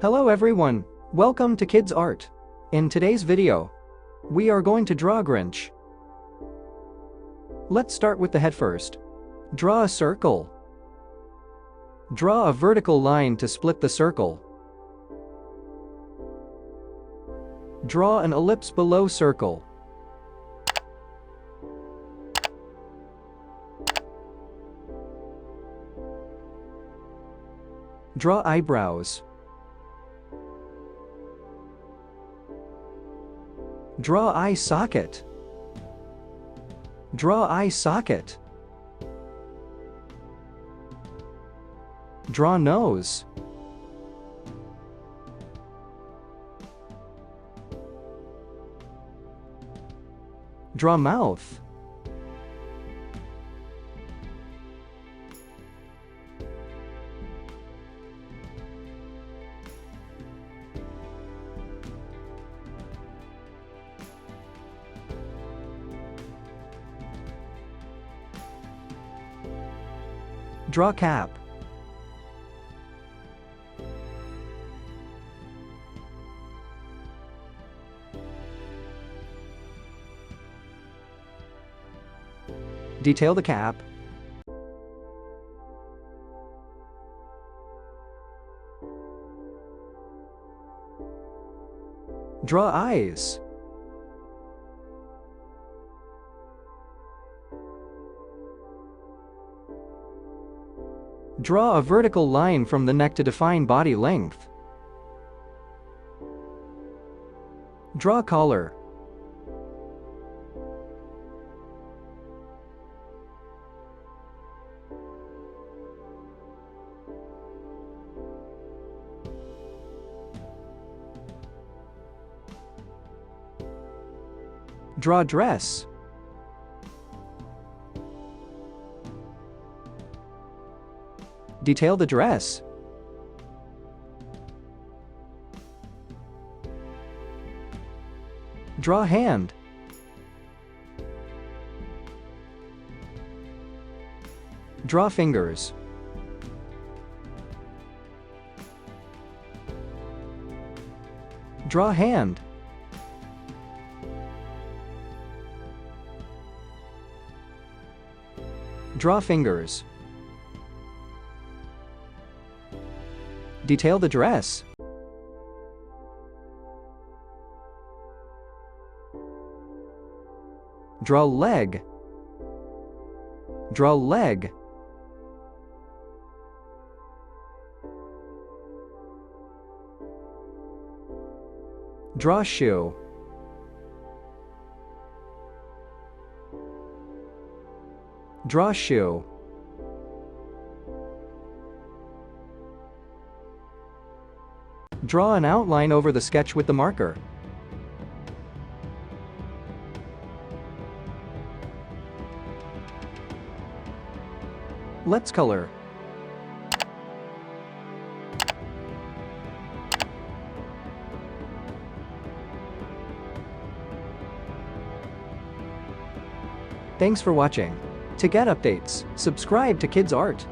Hello everyone, welcome to Kidz Art. In today's video, we are going to draw Grinch. Let's start with the head first. Draw a circle. Draw a vertical line to split the circle. Draw an ellipse below circle. Draw eyebrows. Draw eye socket. Draw eye socket. Draw nose. Draw mouth. Draw cap. Detail the cap. Draw eyes. Draw a vertical line from the neck to define body length. Draw collar. Draw dress. Detail the dress. Draw hand. Draw fingers. Draw hand. Draw fingers. Detail the dress. Draw leg. Draw leg. Draw shoe. Draw shoe. Draw an outline over the sketch with the marker. Let's color. Thanks for watching. To get updates, subscribe to Kidz Art.